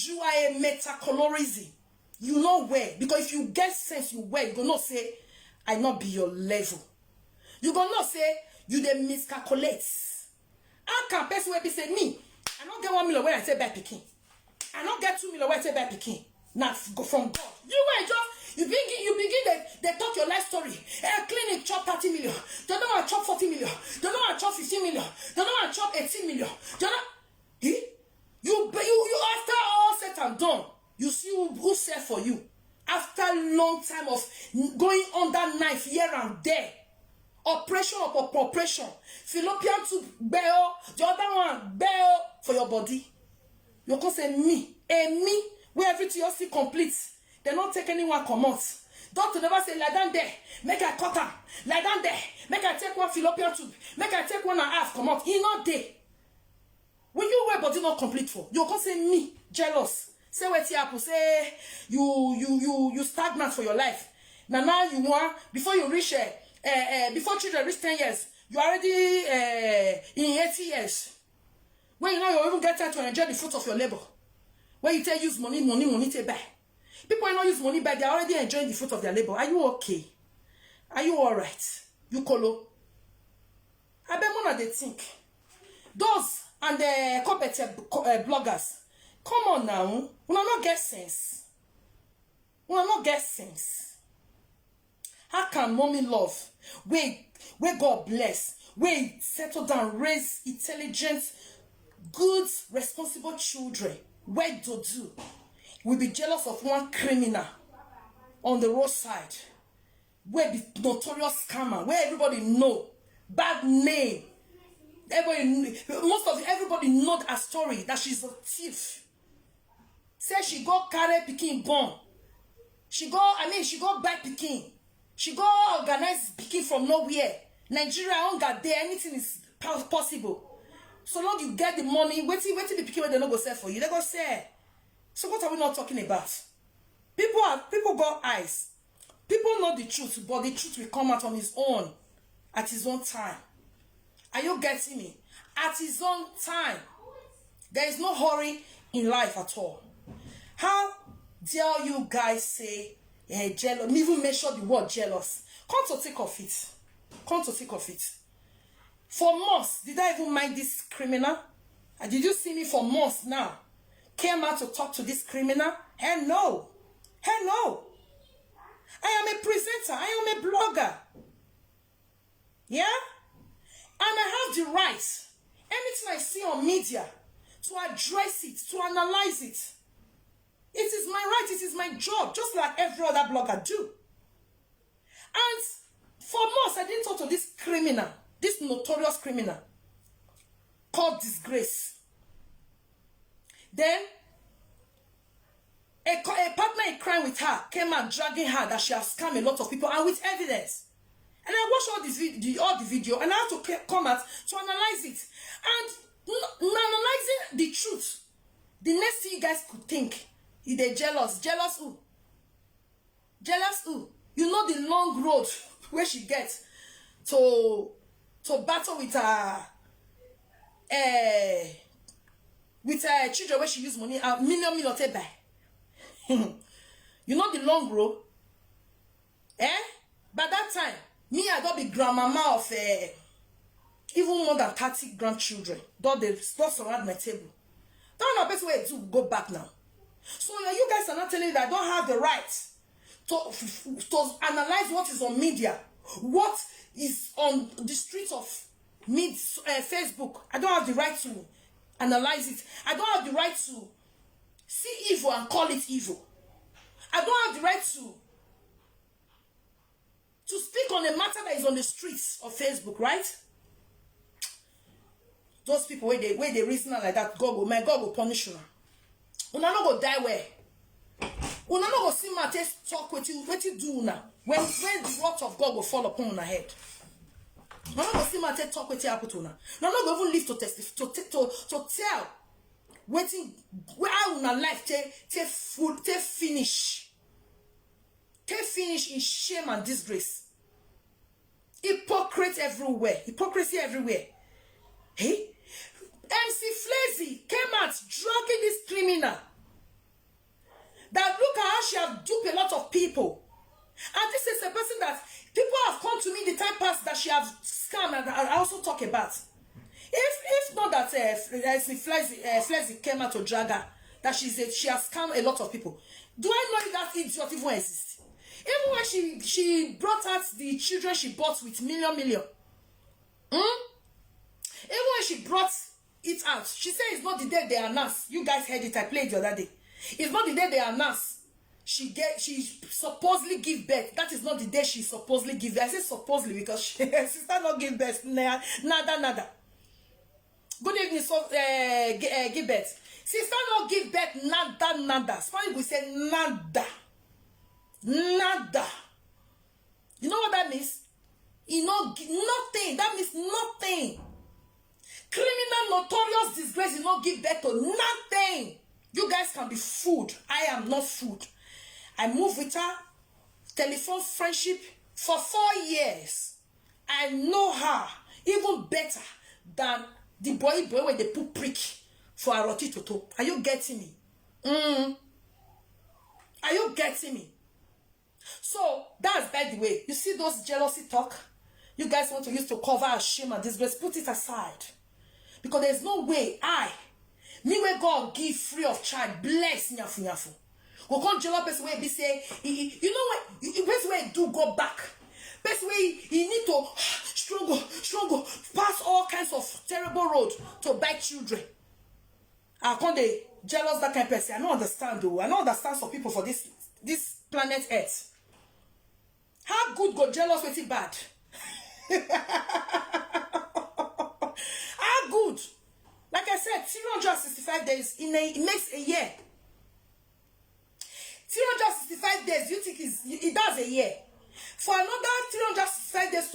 You are a metacolorism. You know where. Because if you get sense, you where. You go not say, I not be your level. You go not say, you dey miscalculate. How can person will be say, me, I don't get 1 million when I say buy pikin. I don't get 2 million when I say buy pikin. Now, go from God. You were just, you begin, they talk your life story. Clinic chop 30 million. They don't want to chop 40 million. They don't want to chop 15 million. They don't want to chop 18 million. They don't, you after all said and done, you see who said for you. After a long time of going under knife here and there, operation upon operation, fallopian tube bail, the other one bail for your body. You can say me, where everything else is complete. They don't take anyone come out. Doctor never say lie down there, make I cut am. Lie down there, make I take one fallopian tube, make I take 1.5 come out. He not there. When you wear body not complete for, you can say me jealous. Say what happen. Say you stagnant for your life. Now you want before you reach before children reach 10 years, you already in 80 years. When you know you even get time to enjoy the fruit of your labor. When you tell use money to buy. People who not use money buy, they are already enjoying the fruit of their labor. Are you okay? Are you alright? You colo? I bet more they think. Those and the competitive bloggers. Come on now. We not get sense. We not get sense. How can mommy love? Where God bless. Where settle down, raise intelligent, good, responsible children. Where do? We be jealous of one criminal on the roadside. Where be notorious scammer. Where everybody know. Bad name. Everybody know her story that she's a thief. Say she go carry pikin born. She go buy pikin. She go organize pikin from nowhere. Nigeria don't got there. Anything is possible. So long you get the money, wait till the pikin where they not go sell for you. They go sell. So what are we not talking about? People got eyes. People know the truth, but the truth will come out on his own at his own time. Are you getting me? At his own time. There is no hurry in life at all. How dare you guys say jealous? Even mention the word jealous. Come to think of it. Come to think of it. For months, did I even mind this criminal? And did you see me for months now? Came out to talk to this criminal? Hell no. Hell no. I am a presenter. I am a blogger. Yeah? And I have the right, anything I see on media, to address it, to analyze it. It is my right, it is my job, just like every other blogger do. And for months, I didn't talk to this criminal, this notorious criminal, called Disgrace. Then, a partner in crime with her came out dragging her that she has scammed a lot of people, and with evidence. And I watched all the video, and I had to come out to analyze it. And analyzing the truth, the next thing you guys could think is they jealous. Jealous who? Jealous who? You know the long road where she gets to battle with her children where she use money, a million to buy. You know the long road? By that time, me, I don't be grandmama of even more than 30 grandchildren. They surround my table. That's not the best way to go back now. So you guys are not telling me that I don't have the right to analyze what is on media, what is on the streets of Facebook. I don't have the right to analyze it. I don't have the right to see evil and call it evil. I don't have the right to speak on a matter that is on the streets of Facebook, right? Those people where they reason like that, God will punish you. Una not go die where. Una not go see my test talk what you do now. When the wrath of God will fall upon una head. Una not go see my test talk what you happen to una. Una not go even live to testify to tell waiting where una life take finish. Take finish in shame and disgrace. Hypocrite everywhere. Hypocrisy everywhere. Hey? MC Flazy came out dragging this criminal she has duped a lot of people. And this is a person that people have come to me the time past that she has scammed, and I also talk about. If not that Flexi came out to drag her, that she has scammed a lot of people. Do I know if that idiot even exists? Even when she brought out the children she bought with million. Even when she brought it out, she said it's not the day they announced. You guys heard it, I played the other day. It's not the day they announced. She supposedly give birth. That is not the day she supposedly give birth. I say supposedly because her sister not give birth. Nada. Good evening, give birth. Sister not give birth. Nada. Spanish we say nada. You know what that means? You know nothing. That means nothing. Criminal, notorious disgrace. You not give birth to nothing. You guys can be food. I am not food. I moved with her, telephone friendship for 4 years. I know her even better than the boy where they put prick for a roti toto. Are you getting me? Are you getting me? So that's by the way. You see those jealousy talk you guys want to use to cover a shame and disgrace? Put it aside, because there's no way me where God give free of charge, bless nyafu. We can't jealous person where be say, you know what? Best way do go back. Best way you need to struggle, pass all kinds of terrible road to buy children. I can't they jealous that kind of person. I don't understand though. I don't understand some people for this planet Earth. How good go jealous with it bad? How good? Like I said, 365 days it makes a year. 365 days, you think it does a year? For another 365 days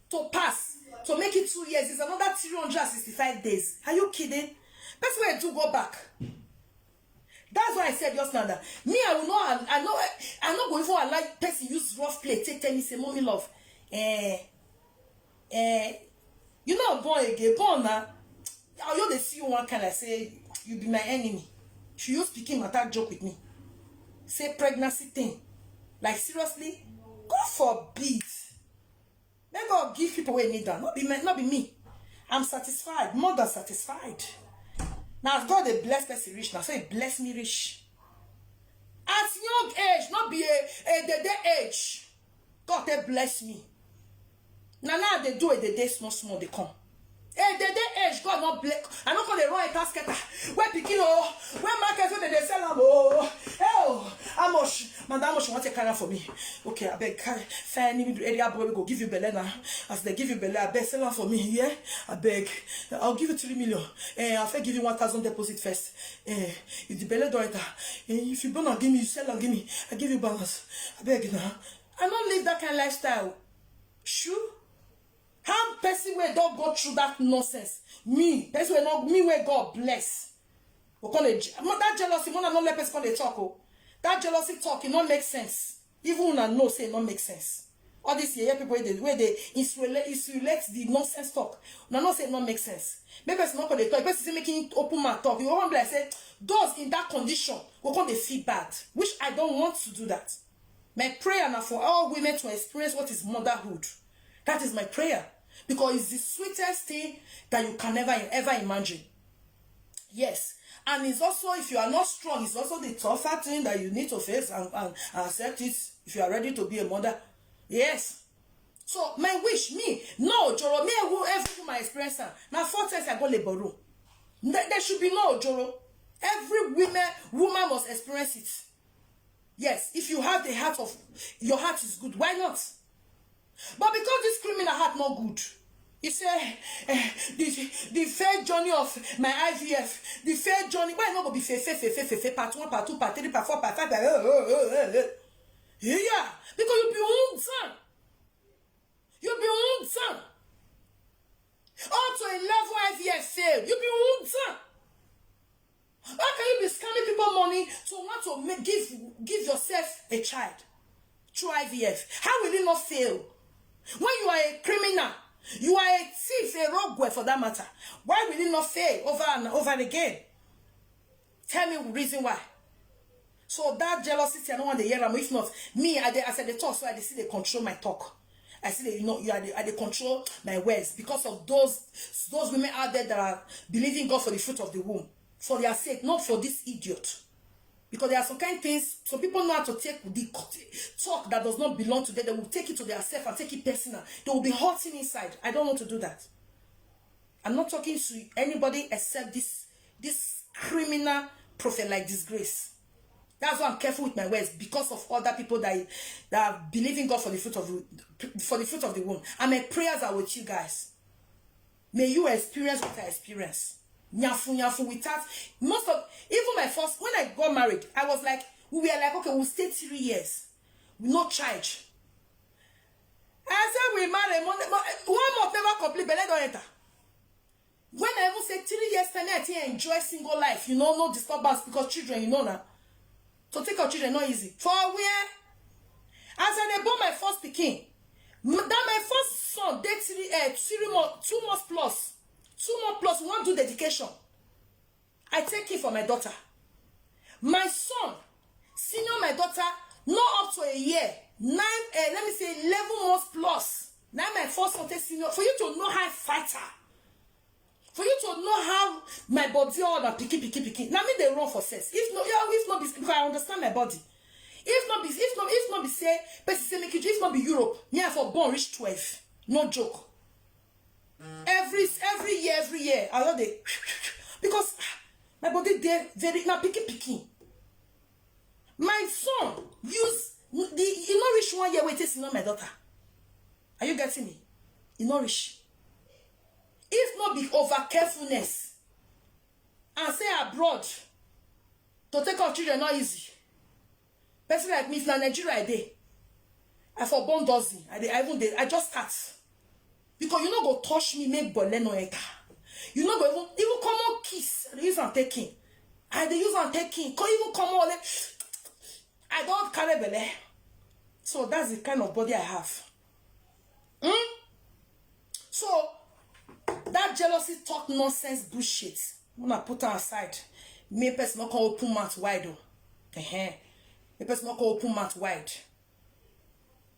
to pass, to make it 2 years, is another 365 days. Are you kidding? That's where I do go back. That's why I said just now that me, I'm not going for a like person use rough play, tell me say mommy love. You know born again, born now. I you they see you one kind of say you be my enemy. She used speaking matter joke with me. Say pregnancy thing. Like seriously? God forbid. May God give people where need that. Not be me. I'm satisfied. More than satisfied. Now God they bless person rich. Now so he bless me rich. At young age, not be a age. God they bless me. Now they do it the day small they come. Hey, the age God not bless. I not call the wrong casket. Where picking where markets where they sell them how much? Madam, how much you want to carry for me? Okay, I beg fair area boy we go give you belly now. As they give you belly, I beg sell them for me. Yeah, I beg. I'll give you 3 million. I'll give you 1,000 deposit first. If the belly don't enter, if you don't give me, you sell and give me. I give you balance. I beg now. I don't live that kind of lifestyle. Sure. How person where don't go through that nonsense? Me, person where not me where God bless. We call it that jealousy. When I not let person they talk. That jealousy talk, it not make sense. Even when I know say it not make sense. All this year people where they insulate the nonsense talk. Now not say it not make sense. Maybe it's not going to talk. Person say making it open my talk. You want to like say those in that condition will come they feel bad, which I don't want to do that. My prayer now for all women to experience what is motherhood. That is my prayer. Because it's the sweetest thing that you can never ever imagine. Yes. And it's also, if you are not strong, it's also the tougher thing that you need to face and accept it if you are ready to be a mother. Yes. So, my wish, no, Joro, me, I will every my experience. Now, 4 times I go labor room. There should be no, Joro. Every woman must experience it. Yes. If you have the heart of, your heart is good, why not? But because this criminal heart not good, he said the fair journey of my IVF, the fair journey, why not go be fair, part 1, part 2, part 3, part 4, part 5, yeah, because you be unsan. You be unsan. Up to 11 IVF failed, you be unsan. How can you be scamming people money to want to give yourself a child through IVF? How will it not fail? When you are a criminal, you are a thief, a rogue for that matter. Why will it not fail over and over again? Tell me the reason why. So that jealousy, I don't want to hear them. If not, me, I said the talk, so I see they control my talk. I see that, you know, they control my words because of those women out there that are believing God for the fruit of the womb. For their sake, not for this idiot. Because there are some kind of things, some people know how to take the talk that does not belong to them. They will take it to themselves and take it personal. They will be hurting inside. I don't want to do that. I'm not talking to anybody except this criminal prophet like disgrace. That's why I'm careful with my words, because of other people that are believing God for the fruit of the womb. And my prayers are with you guys. May you experience what I experience. Nyafu without most of, even my first, when I got married, I was like, we were like, okay, we'll stay 3 years. No charge. I said we married 1 month never complete, but I don't enter. When I even say 3 years time, I think I enjoy single life, you know, no disturbance, because children, you know now. To take our children not easy. For where? As I born my first pikin, that my first son, date 2 months plus. 2 months plus, we want to do dedication. I take it for my daughter. My son, senior my daughter, not up to a year. 11 months plus. Now my first son, senior. For you to know how I fight her. For you to know how my body all that picky. Now me they run for sex. If not be because I understand my body. If not be say, but say make it if not be Europe. Me I for born reach 12. No joke. Every year I know they because my body there very now picky. My son use the you know reach 1 year wait is not my daughter. Are you getting me? You know reach. If not be over carefulness and say abroad to take our children not easy. Person like me, if na Nigeria I dey, I for born dozen. I just start. Because you no go touch me, make bole no eka. You no go even common kiss. I use and taking. Can even come on. I don't carry belle. So that's the kind of body I have. So that jealousy talk nonsense bullshit. When I put her aside, me person not call open mouth wide though. Me person not call open mouth wide.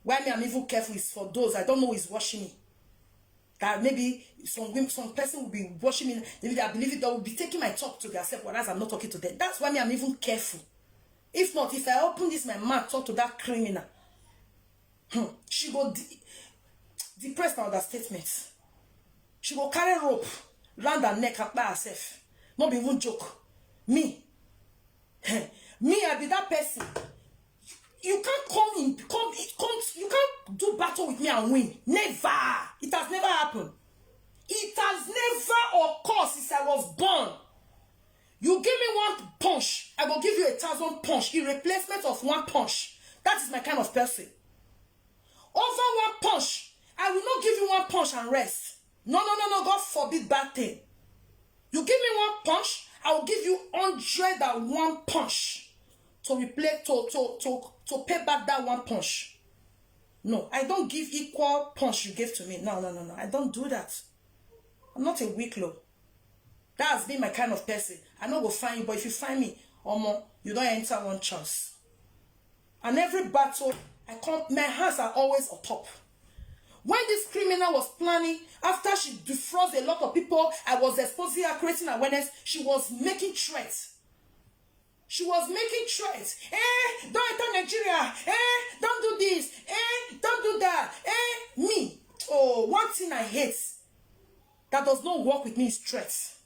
Why me I'm even careful is for those I don't know is watching me. That maybe some person will be watching me. Maybe they believe it, they will be taking my talk to themselves, whereas I'm not talking to them. That's why me I'm even careful. If not, if I open this my mouth talk to that criminal, she go depressed by understatement. She go carry rope round her neck by herself. Not be even joke. Me, I be that person. You can't you can't do battle with me and win. Never. It has never happened. It has never occurred since I was born. You give me 1 punch, I will give you 1,000 punch in replacement of 1 punch. That is my kind of person. Over 1 punch, I will not give you 1 punch and rest. No, God forbid bad thing. You give me 1 punch, I will give you 101 punch to replace to pay back that 1 punch. No, I don't give equal punch you gave to me. No. I don't do that. I'm not a weak low. That has been my kind of person. I know go find you, but if you find me, you don't enter 1 chance. And every battle, my hands are always on top. When this criminal was planning, after she defrauded a lot of people, I was exposing her, creating awareness, she was making threats. Don't enter Nigeria. Don't do this. Don't do that. Me. Oh, one thing I hate that does not work with me is threats.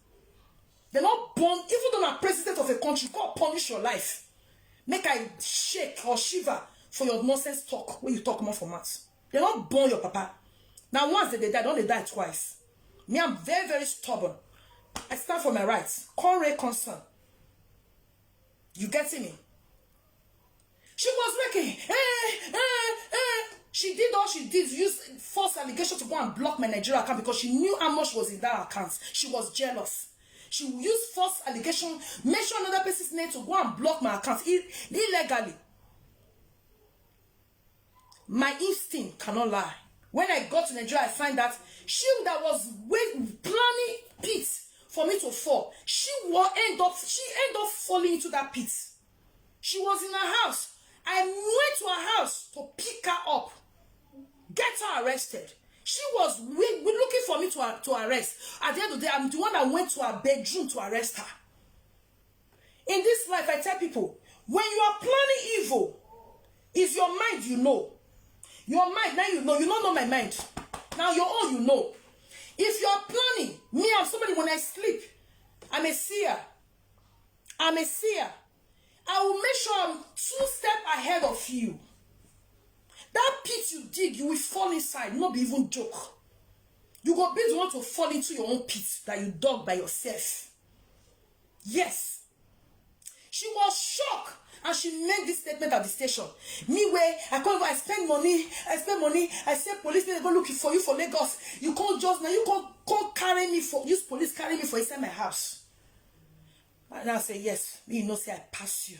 They're not born, even though I'm president of a country, God punish your life. Make I shake or shiver for your nonsense talk when you talk more for months. They're not born your papa. Now once they die, don't they die twice. Me, I'm very, very stubborn. I stand for my rights. Concern. You getting me? She was wrecking. She did all she did, use false allegation to go and block my Nigeria account because she knew how much was in that account. She was jealous. She used false allegation, mention another person's name to go and block my account illegally. My instinct cannot lie. When I got to Nigeria, I find that she that was planning pit for me to fall, she end up falling into that pit. She was in her house. I went to her house to pick her up, get her arrested. She was looking for me to arrest. At the end of the day, I'm the one that went to her bedroom to arrest her. In this life, I tell people, when you are planning evil, it's your mind you know. Your mind, now you know. You don't know my mind. Now your own, you know. If you are planning, me, I'm somebody, when I sleep, I'm a seer. I'm a seer. I will make sure I'm 2 steps ahead of you. That pit you dig, you will fall inside, not be even joke. You go be the one to fall into your own pit that you dug by yourself. Yes. She was shocked, and she made this statement at the station. Me where I spend money, I say police may go looking for you for Lagos. You can't just now, you can't carry me for, use police carry me for inside my house. And I say, yes, me, you know, say I pass you.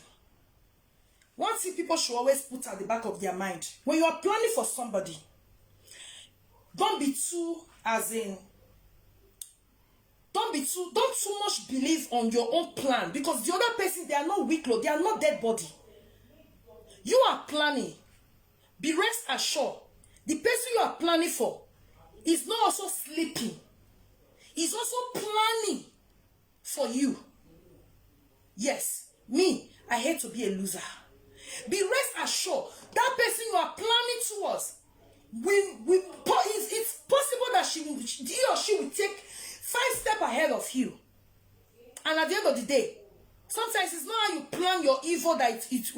One thing people should always put at the back of their mind, when you are planning for somebody, don't too much believe on your own plan, because the other person, they are not weak, they are not dead body. You are planning. Be rest assured, the person you are planning for is not also sleeping. He's also planning for you. Yes, me, I hate to be a loser. Be rest assured, that person you are planning towards, it's possible that he or she will take 5 steps ahead of you. And at the end of the day, sometimes it's not how you plan your evil that it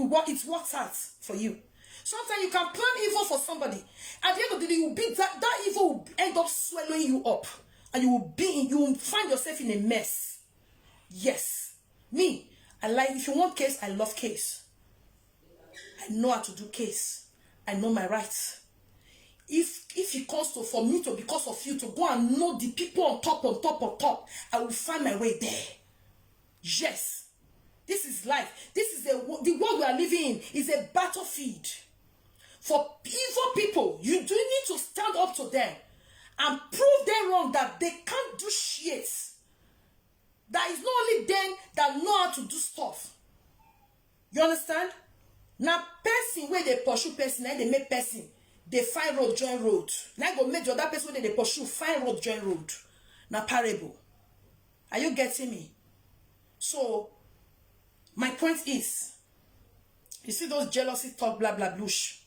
works out for you. Sometimes you can plan evil for somebody. At the end of the day, that evil will end up swallowing you up. And you will find yourself in a mess. Yes. Me, if you want case, I love case. I know how to do case. I know my rights. If it comes to for me to, because of you, to go and know the people on top, I will find my way there. Yes. This is life. This is the world we are living in is a battlefield. For evil people, you do need to stand up to them and prove them wrong that they can't do shit. That is not only them that know how to do stuff. You understand? Now, person where they pursue person, and they make person, they find road, join road. Now go make the other person where they pursue, find road, join road. Now, parable. Are you getting me? So, my point is, you see those jealousy talk, blah, blah, blush.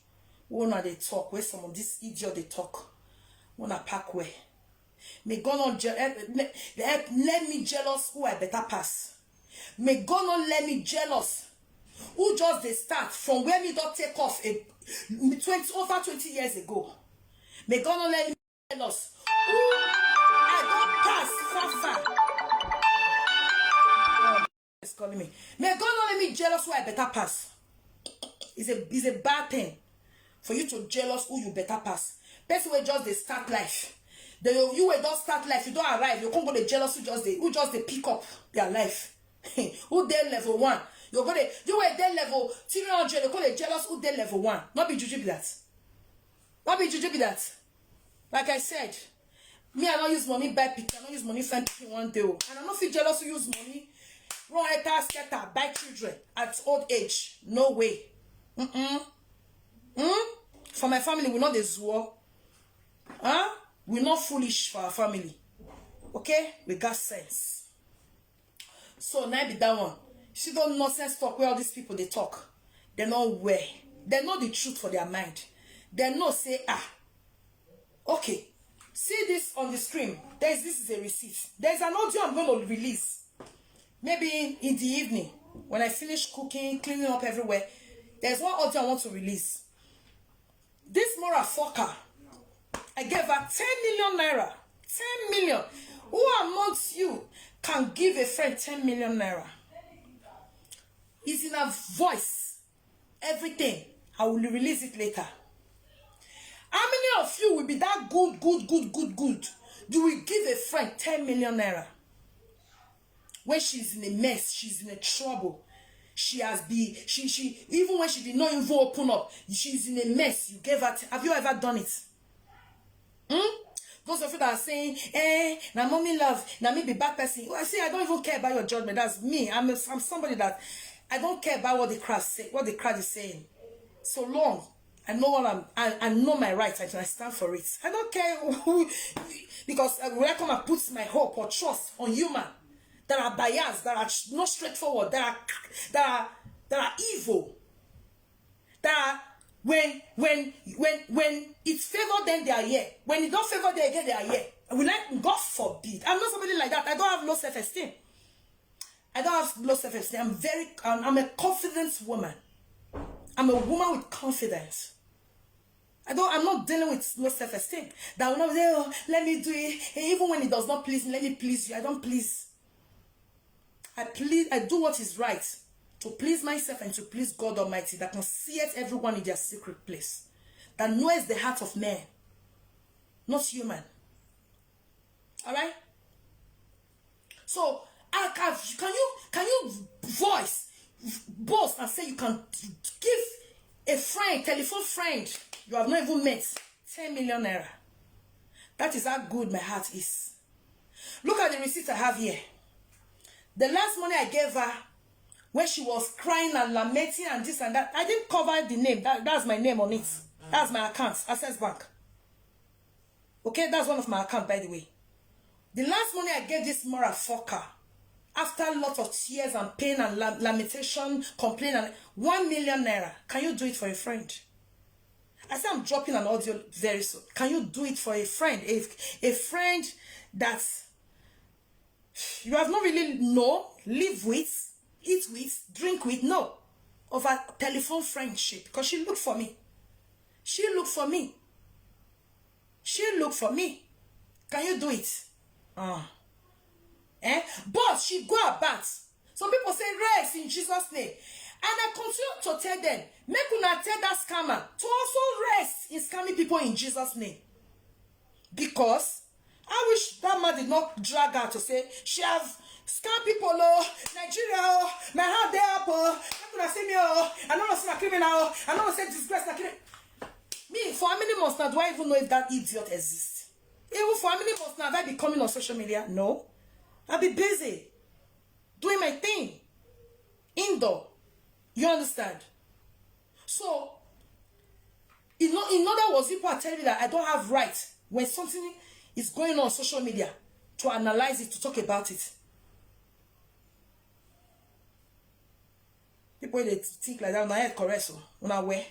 When are they talk? Where some of this idiot they talk? When I pack where? May God not let me jealous who I better pass. May God not let me jealous who just they start from where me don't take off over 20 years ago. May God not let me jealous who I don't pass far. Oh, it's calling me. May God not let me jealous who I better pass. It's a bad thing for you to jealous who you better pass. Person will just they start life. You will don't start life, you don't arrive, you can't go the jealous who just they pick up their life. Who they level 1. You were there level 300, you call the jealous who they level 1. Not be juju be that. Not be juju be that. Like I said, me I don't use money buy picture, I don't use money find people one day. And I don't feel jealous who use money, run a skater, buy children at old age. No way. For my family, we're not the zoo. We're not foolish for our family. Okay? We got sense. So now be that one. See those nonsense talk where all these people they talk. They know where. They know the truth for their mind. They know say, okay. See this on the screen. This is a receipt. There's an audio I'm going to release. Maybe in the evening. When I finish cooking, cleaning up everywhere. There's one audio I want to release. This Mora fucker, I gave her 10 million naira. 10 million. Who amongst you can give a friend 10 million naira? It's in her voice. Everything. I will release it later. How many of you will be that good? You will give a friend 10 million naira. When she's in a mess, she's in a trouble. She has been, even when she did not even open up, she's in a mess. You gave her, have you ever done it? Those of you that are saying, now mommy love, now me be bad person. Well, I say I don't even care about your judgment. That's me. I'm somebody that I don't care about what the crowd say, what the crowd is saying. So long I know what I know my rights and I stand for it. I don't care who, because when I come and put my hope or trust on human that are biased, that are not straightforward, that are evil, that are, when it's favor them they are here. When it don't favor them again they are here. Will I? God forbid. I'm not somebody like that. I don't have low self-esteem. I don't have low self-esteem. I'm a confident woman. I'm a woman with confidence. I'm not dealing with low self-esteem. That will not say, oh, let me do it. And even when it does not please me, let me please you. I don't please. I do what is right to please myself and to please God Almighty that can see everyone in their secret place. That knows the heart of man, not human. Alright? So, can you boast and say you can give a friend, telephone friend you have not even met, 10 million naira? That is how good my heart is. Look at the receipt I have here. The last money I gave her, when she was crying and lamenting and this and that, I didn't cover the name. That's my name on it. That's my account, Access Bank. Okay, that's one of my accounts, by the way. The last money I gave this moral fucker, after a lot of tears and pain and lamentation, complaint, and 1 million naira. Can you do it for a friend? I say I'm dropping an audio very soon. Can you do it for a friend? A friend that you have not really live with, eat with, drink with, no. Of a telephone friendship. Because she looked for me. She looked for me. She looked for me. Can you do it? But she go about. Some people say rest in Jesus' name. And I continue to tell them, make una tell that scammer to also rest in scamming people in Jesus' name. Because I wish that man did not drag her to say, she have scam people, oh, Nigeria, oh, my heart there up, oh, how could I say me, oh, I don't know say criminal, oh, I don't know say disgrace, me, for how many months now do I even know if that idiot exists? Even for how many months now have I be coming on social media? No. I'll be busy doing my thing indoor. You understand? So, in other words, people are telling me that I don't have right when something is going on social media to analyze it, to talk about it. People they think like that. Una head correct, so una aware,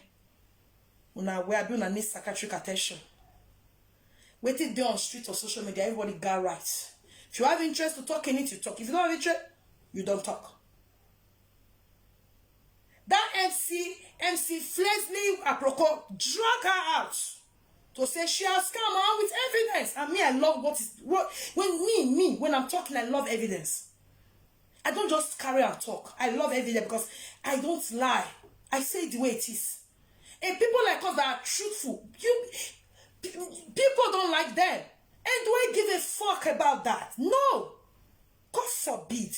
I be una need psychiatric attention. Waiting there on street or social media, everybody got right. If you have interest to talk in it, you talk. If you don't have interest, you don't talk. That MC Flesley Aproko drag her out to say she has come out with evidence. And me, I love when I'm talking, I love evidence. I don't just carry and talk. I love evidence because I don't lie. I say it the way it is. And people like us that are truthful, people don't like them. And do I give a fuck about that? No. God forbid.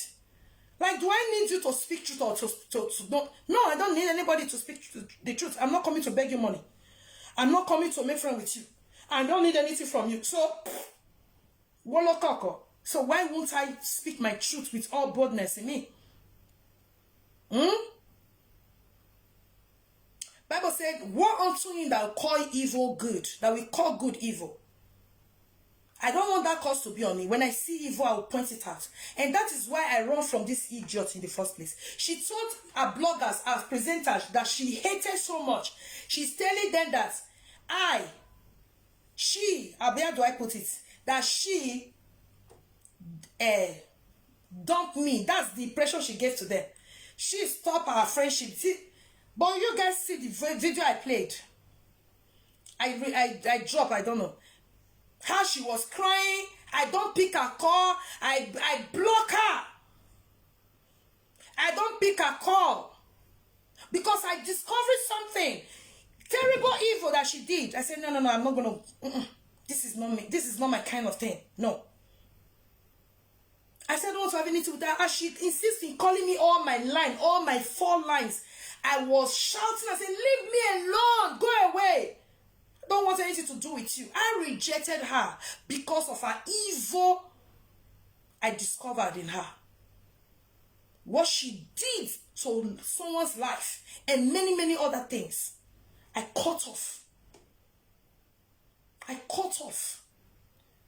Like, do I need you to speak truth or to not? No, I don't need anybody to speak the truth. I'm not coming to beg you money. I'm not coming to make friends with you. I don't need anything from you. So, wolo koko. So why won't I speak my truth with all boldness in me? Bible said, woe unto him that will call evil good, that will call good evil. I don't want that cause to be on me. When I see evil, I will point it out. And that is why I run from this idiot in the first place. She told her bloggers, her presenters, that she hated so much. She's telling them that how do I put it? That she dumped me. That's the impression she gave to them. She stopped our friendship. See, but you guys see the video I played. I dropped, I don't know. How she was crying, I don't pick her call, I block her. I don't pick her call. Because I discovered something terrible evil that she did. I said, no, I'm not going to, this is not me. This is not my kind of thing. No. I said, I don't want to have anything with her. And she insists in calling me all my line, all my 4 lines. I was shouting. I said, leave me alone. Go away. Don't want anything to do with you. I rejected her because of her evil I discovered in her. what she did to someone's life, and many, many other things. I cut off. I cut off.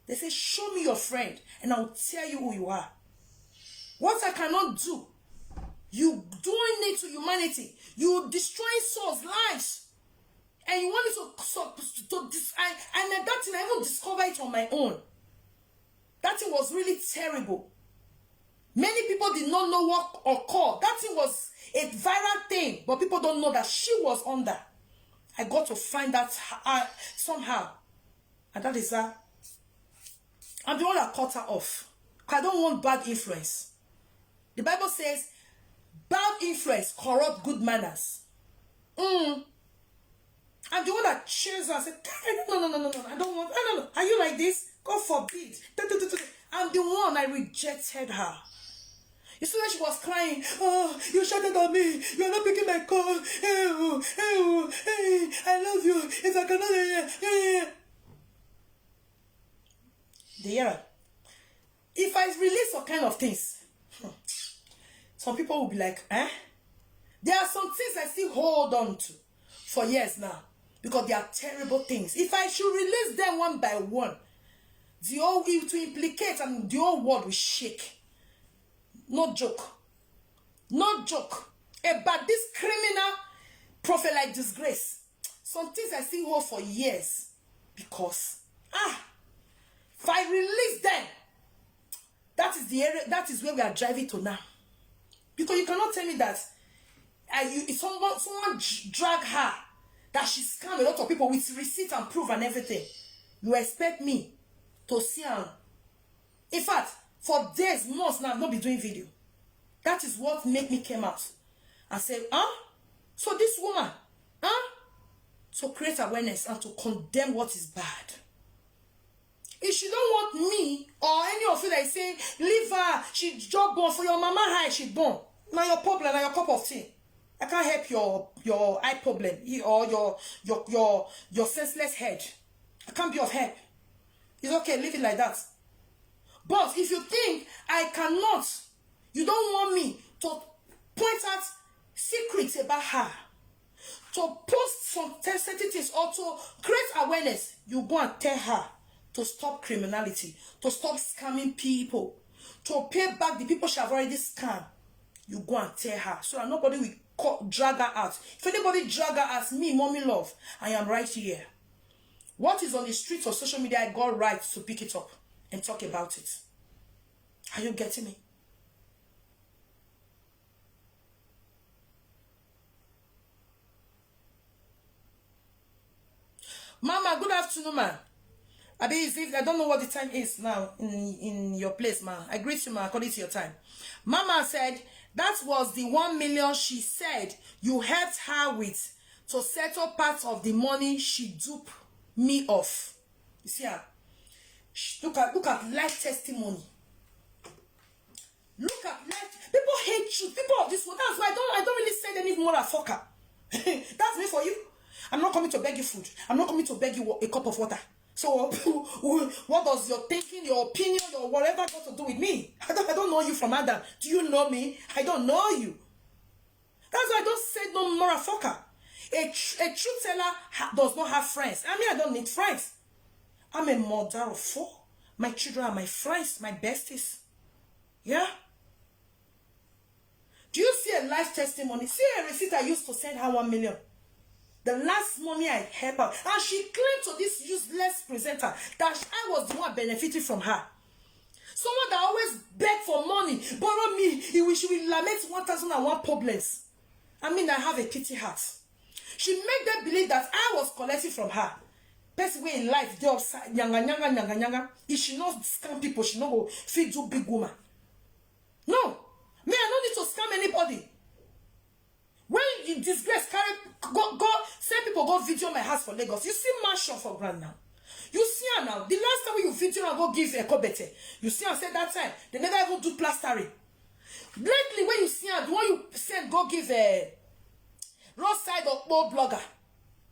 They say, show me your friend, and I'll tell you who you are. What I cannot do, you doing it to humanity. You destroying souls' lives. And you want me and that thing, I even discovered it on my own. That thing was really terrible. Many people did not know what occurred. That thing was a viral thing, but people don't know that she was under. I got to find that somehow. And that is that. I'm the one that cut her off. I don't want bad influence. The Bible says, bad influence corrupt good manners. I'm the one that changed her and said, no, I don't want, no. Are you like this? God forbid. I'm the one, I rejected her. You see when she was crying, oh, you shouted at me, you are not picking my call, hey, I love you, if I cannot, if I release all kind of things, some people will be like, there are some things I still hold on to for years now, because they are terrible things. If I should release them one by one, the whole will to implicate and the whole world will shake. No joke. No joke. About this criminal prophet like disgrace. Some things I still hold for years. Because, if I release them, that is the area, that is where we are driving to now. Because you cannot tell me that someone drag her, that she scammed a lot of people with receipt and proof and everything. You expect me to see her? In fact, for days, months now, I've not been doing video. That is what made me come out and say, so this woman, so create awareness and to condemn what is bad. If she don't want me or any of you that is saying, leave her, she job born for your mama high, she born. Now your problem, now your cup of tea. I can't help your eye problem or your senseless head. I can't be of help. It's okay, leave it like that. But if you think I cannot, you don't want me to point out secrets about her, to post some sensitivities or to create awareness, you go and tell her to stop criminality, to stop scamming people, to pay back the people she have already scammed. You go and tell her so that nobody will drag her out. If anybody drag her as me, mommy love, I am right here. What is on the streets of social media, I got right to pick it up and talk about it. Are you getting me? Mama, good afternoon, man. I don't know what the time is now in your place, man. I greet you, man, according to your time. Mama said that was the 1 million she said you helped her with to settle part of the money she duped me of. You see her? Look at life testimony. Look at life. People hate you. People of this world. That's why I don't really send any more fucker. That's me for you. I'm not coming to beg you food. I'm not coming to beg you a cup of water. So what does your thinking, your opinion, or whatever got to do with me? I don't know you from Adam. Do you know me? I don't know you. That's why I don't say no more fucker. A truth teller does not have friends. I mean, I don't need friends. I'm a mother of 4. My children are my friends, my besties. Yeah? Do you see a life testimony? See a receipt I used to send her 1 million. The last money I helped her. And she claimed to this useless presenter that I was the one benefiting from her. Someone that always begged for money, borrow me, she will lament 1,001 problems. I mean, I have a pity heart. She made them believe that I was collecting from her. Best way in life, they upside, nyanga. If she not scam people, she not go feed you big woman. No. Me, I don't need to scam anybody. When you disgrace, go send people go video my house for Lagos. You see mansion for grand now. You see her now. The last time you video and go give a cobete, you see her say that time they never even do plastering. Lately, when you see her, the one you send go give a roadside or blogger,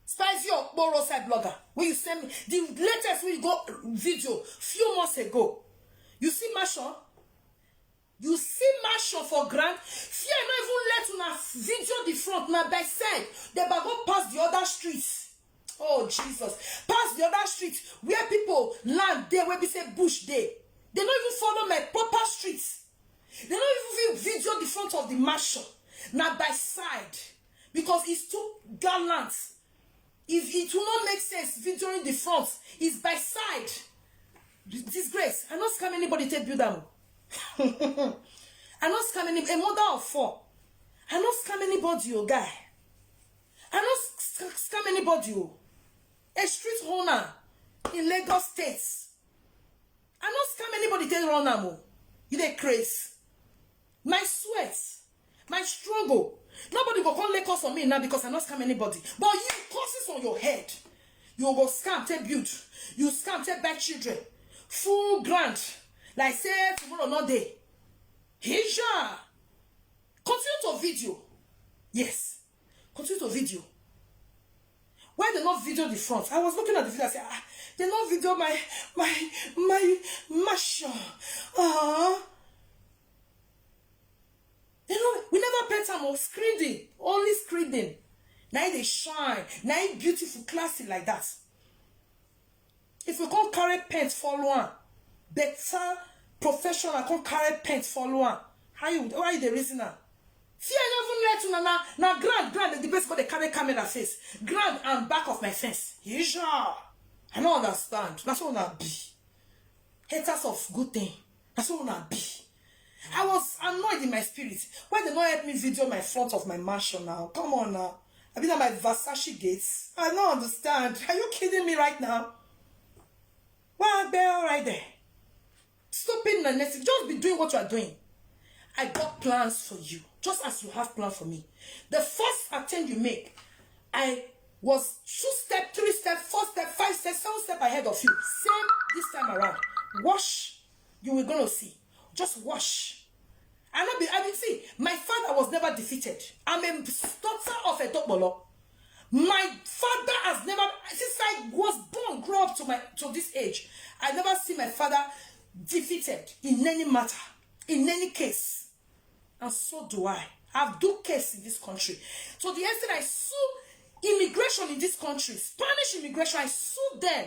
spicy or roadside blogger. When you send me the latest when you go video few months ago, you see mansion. You see mansion for grant. Fear not even let una video the front. Now by side, they go pass the other streets. Oh Jesus. Pass the other street where people land there, where we say bush there. They don't even follow my proper streets. They don't even video the front of the mansion. Now by side. Because it's too gallant. If it will not make sense videoing the front, it's by side. Disgrace. I not scam anybody to build them. I not scam anybody. A mother of 4. I not scam anybody, you guy. I not scam anybody, you. A street owner in Lagos State. I not scam anybody to run am. You dey crazy. My sweat, my struggle. Nobody go come lay curse on me now because I not scam anybody. But you curses on your head. You go scam, take build. You scam, take back children. Full grant. Like say tomorrow not day. Hisha. Continue to video. Yes. Continue to video. Why they not video the front? I was looking at the video. I said, they not video my masha. We never pet them or screening. Only screening. Now they shine. Now it beautiful, classy like that. If you can't carry pants for one, better professional can't carry pants for one. Why are the reason now? Fear even let na grand the best got the camera face. Grand and back of my fence. Yeah. I don't understand. That's what I be. Haters of good thing. That's what I be. I was annoyed in my spirit. Why they not help me video my front of my mansion now? Come on now. I been at my Versace gates. I don't understand. Are you kidding me right now? Well, they're right there. Stupid and necessary. Just be doing what you are doing. I got plans for you. Just as you have plans for me. The first attempt you make, I was 2 steps, 3 steps, 4 steps, 5 steps, 7 steps ahead of you. Same this time around. Watch. You will gonna see. Just watch. I mean, see, my father was never defeated. I'm a daughter of a Dokbolo. My father has never, since I was born, grew up to this age, I never see my father defeated in any matter, in any case. And so do I. I've do case in this country. So the extent I sue immigration in this country, Spanish immigration, I sued them.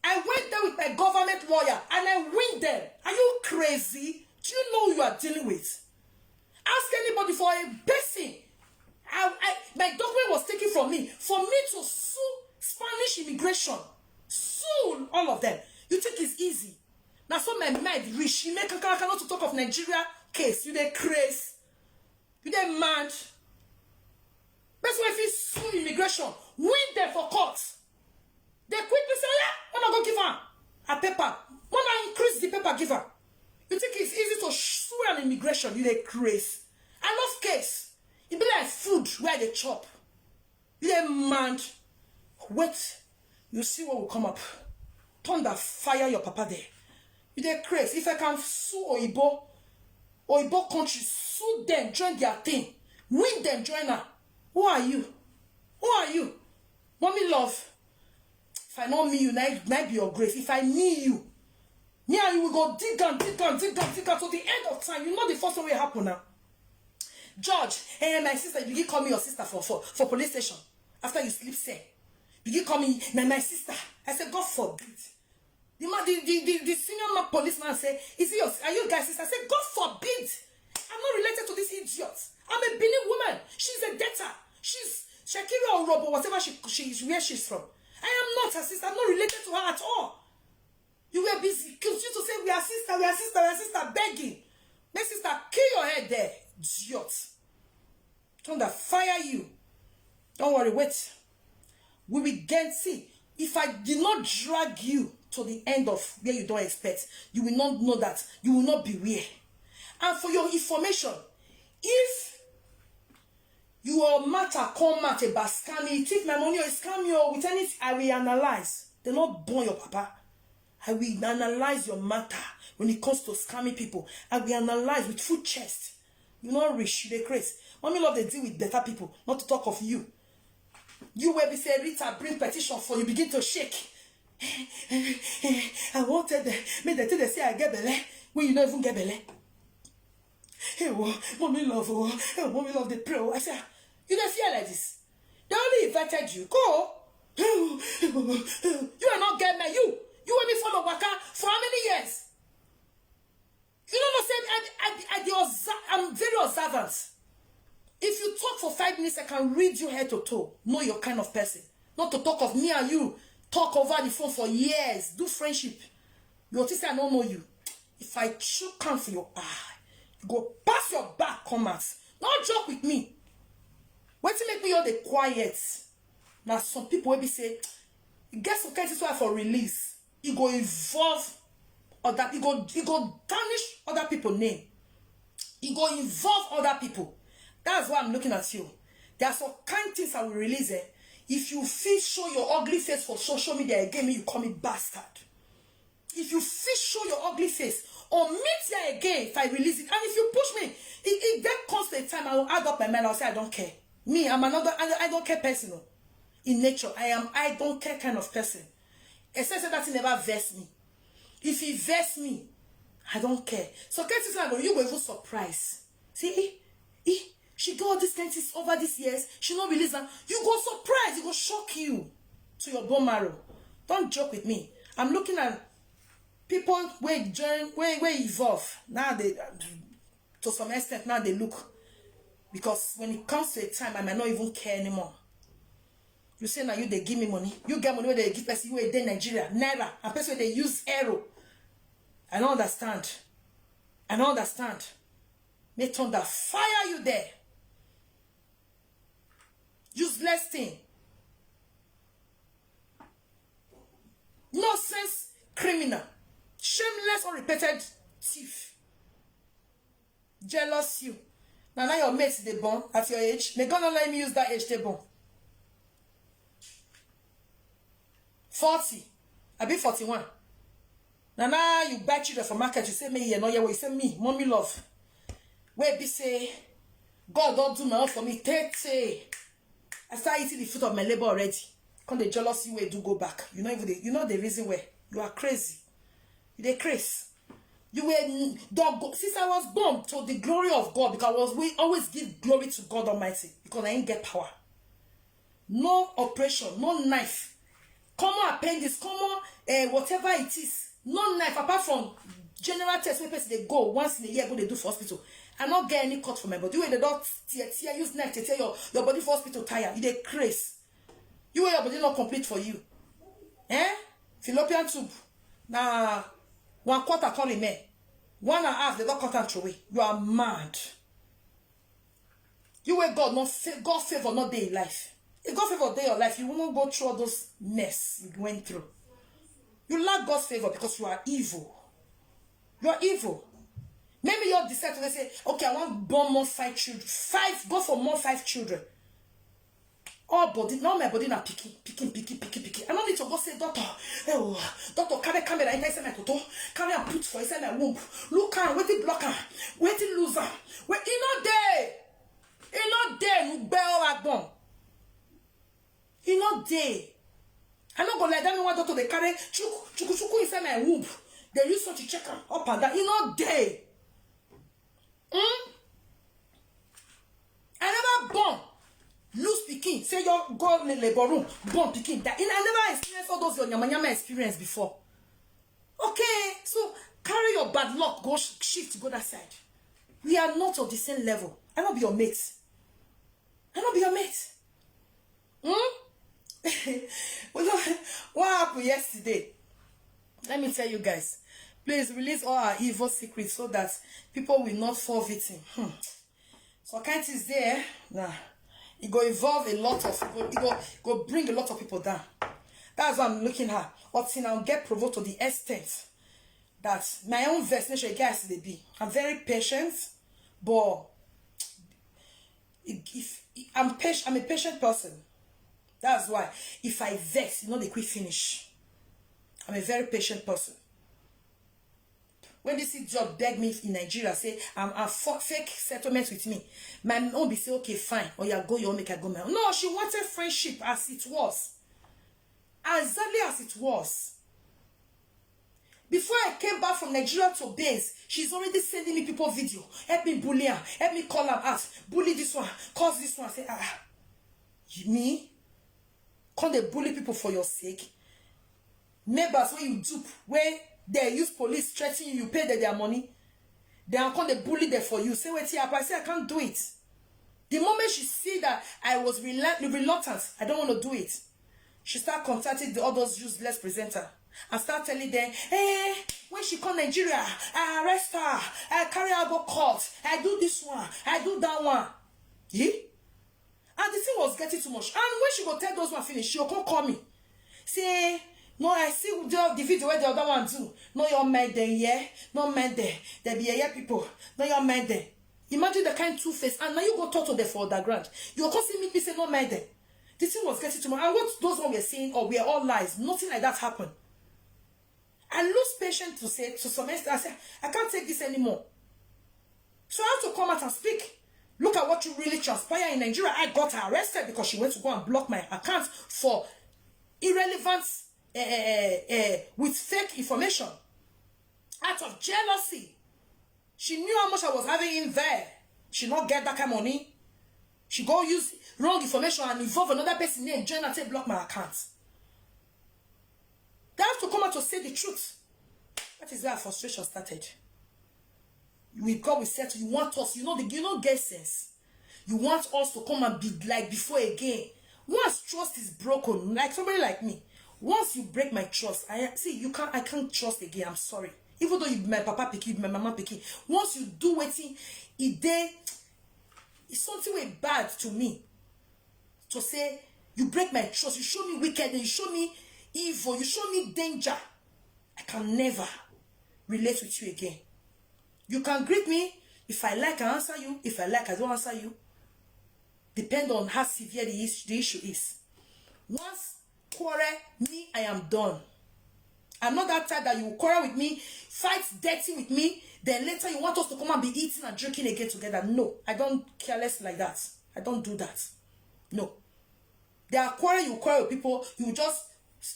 I went there with my government lawyer and I win them. Are you crazy? Do you know who you are dealing with? Ask anybody for a blessing. My document was taken from me. For me to sue Spanish immigration, sue all of them. You think it's easy? Now so my mind rich. You make a cannot to talk of Nigeria case. You dey crazy. You dey mad. That's why if you sue immigration, win them for court. They quickly say, yeah, I'm not going to give her a paper. When I increase the paper, give her. You think it's easy to sue an immigration? You dey crazy. I love case. It be like food where they chop. You dey mad. Wait. You see what will come up. Thunder, fire your papa there. You dey crazy. If I can sue Oibo country, sue them, join their thing. Win them, join her. Who are you? Who are you? Mommy love. If I know me, you might be your grave. If I need you, me and you will go dig and till the end of time. You know the first one will happen now. George, hey, my sister, you begin call me your sister for police station. After you sleep, say. You begin call me my sister. I said, God forbid. The senior man policeman say, are you guys sister? I said, God forbid. I'm not related to this idiot. I'm a Benin woman. She's a debtor. She's Shakira or Robo, whatever where she's from. I am not her sister. I'm not related to her at all. You were busy. Continue to say, we are sister, begging. My sister, kill your head there. Idiot. Thunder, fire you. Don't worry, wait. We will get, see, if I did not drag you to the end of where you don't expect, you will not know that. You will not beware. And for your information, if your matter come out about scamming, take my money or scam you with anything, I will analyze. They not born your papa. I will analyze your matter when it comes to scamming people. I will analyze with full chest. You not rich, you dey crazy. Mommy love they deal with better people, not to talk of you. You will be say, Rita, bring petition for you, begin to shake. I wanted them. Make they tell they say I get belly when you don't even get belly. Hey, mommy love, hey, mommy love the prayer. I say, you don't feel like this. They only invited you. Go. You are not getting me. You and me follow Waka for how many years? You don't know, I'm very observant. If you talk for 5 minutes, I can read you head to toe. Know your kind of person. Not to talk of me and you. Talk over the phone for years. Do friendship. You say I don't know you. If I choke come for your eye, you go pass your back, come out. Don't joke with me. Wait to make me all the quiet. Now some people will be say, get some kind of why for release. It go involve other. It go tarnish other people's name. It go involve other people. That's why I'm looking at you. There are some kind things I will release. If you feel show your ugly face for social media again, you call me bastard. If you feel show your ugly face or meet here again, if I release it, and if you push me, it then comes to a time I will add up my mind. I'll say I don't care. Me, I'm another. I don't care person. In nature, I don't care kind of person. Except that he never vex me. If he vex me, I don't care. So you go even surprise. See, she got all these things over these years. She not release them. You go surprise. It go shock you to your bone marrow. Don't joke with me. I'm looking at people where evolve. Now they, to some extent, now they look. Because when it comes to a time, I might not even care anymore. You say now they give me money. You get money where they give person. You were in Nigeria, Naira, and person where they use arrow. I don't understand. I don't understand. May thunder fire you there. Useless thing. Nonsense criminal. Shameless unrepented thief. Jealous you. Now your mates they born at your age. May God not let me use that age they born. 40. I be 41. Now you buy children for market. You say me here, no yeah. You say me, mommy love. Where be say, God don't do my own for me. 30. I start eating the fruit of my labor already. Come the jealousy way do go back. You know even you know the reason why you are crazy. You dey crazy. You were dog since I was born to the glory of God because we always give glory to God Almighty because I ain't get power. No operation, no knife. Come on, appendix, come on, whatever it is. No knife apart from general test where person they go once in a year go they do for hospital. I not get any cut for my body. You they don't tear use knife to tear your body for hospital tire. You they craze. You your body not complete for you. Fallopian tube. Now 1/4 call him me. 1.5 they don't cut and throw away. You are mad. You were God favor not day in life. If God favor day your life, you won't go through all those mess you went through. You lack God's favor because you are evil. You are evil. Maybe you decide to say, okay, I want born more 5 children. 5, go for more 5 children. All body, now my body na picking. I don't need to go say, doctor, doctor, carry camera inside my toto, carry and put for inside my womb. Look and wait it block her, wait it lose her. Wait, not there, you bear all that. He not there. I'm not gonna let them know what doctor they carry chuku inside my womb. They use such a check up and down. He not there. I never born. Lose pikin. Say your go in the labor room. Born pikin. That I never experienced all those your nyama experience before. Okay, so carry your bad luck. Go shift. Go that side. We are not of the same level. I not be your mate. What happened yesterday? Let me tell you guys. Please release all our evil secrets so that people will not fall victim. So can't is there. Nah. It go involve a lot of people. It go bring a lot of people down. That's what I'm looking at. But see now get provoked to the extent that my own vaccination guys they be. I'm very patient, but I'm a patient person. That's why if I vex, you know they quick finish. I'm a very patient person. When this job beg me in Nigeria, say I'm fake settlement with me, my mom be say okay fine, or you go, you make I go. No, she wanted friendship as it was, exactly as it was. Before I came back from Nigeria to base, she's already sending me people video. Help me bully her. Help me call her out. Bully this one. Cause this one. Say, me? Can't they bully people for your sake? Neighbors, when you dupe, where they use police threatening you, you pay them their money. Then can't they bully them for you? Say, wait here. I say, I can't do it. The moment she see that I was reluctant, I don't want to do it. She start contacting all those useless presenters. And start telling them, hey, when she come Nigeria, I arrest her, I carry her go court, I do this one, I do that one. Yeah? And the thing was getting too much. And when she go tell those one finish, she'll come call me. Say, no, I see the video where the other one do. No, you're mad there, yeah? No mad there. There be yeah people. No, you're mad there. Imagine the kind two-face. And now you go talk to them for underground. You'll come see me say, no mad there. The thing was getting too much. And what those one were saying, oh, we are all lies. Nothing like that happened. I lose patience to say to some extent. I said, I can't take this anymore. So I have to come out and speak. Look at what you really transpired in Nigeria. I got her arrested because she went to go and block my account for irrelevant, with fake information. Out of jealousy. She knew how much I was having in there. She not get that kind of money. She go use wrong information and involve another person name, join and say block my account. They have to come out to say the truth. That is where our frustration started. With God, we said, you want us, you don't get sense. You want us to come and be like before again. Once trust is broken, like somebody like me, once you break my trust, I can't trust again. I'm sorry. Even though you my papa picky, my mama picky, once you do waiting, it's something way bad to me. To say you break my trust, you show me wickedness, you show me evil, you show me danger. I can never relate with you again. You can greet me. If I like, I answer you. If I like, I don't answer you. Depend on how severe the issue is. Once quarrel me, I am done. I'm not that type that you quarrel with me, fight dirty with me, then later you want us to come and be eating and drinking again together. No, I don't care less like that. I don't do that. No. There are you quarrel with people,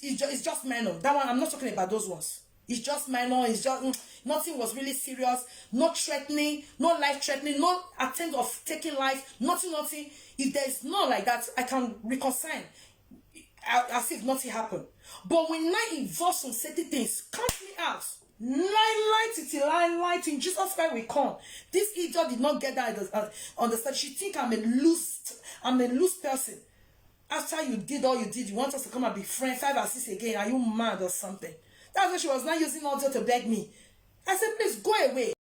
it's just minor. That one, I'm not talking about those ones. It's just minor, it's just, nothing was really serious, not threatening, no life threatening, no attempt of taking life, nothing. If there's not like that, I can reconcile as if nothing happened. But when I involve some certain things, count me out. Light in Jesus Christ we come. This idiot did not get that understand. She think I'm a loose person. After you did all you did, you want us to come and be friends 5 or 6 again. Are you mad or something? That's why she was not using audio to beg me. I said, please go away.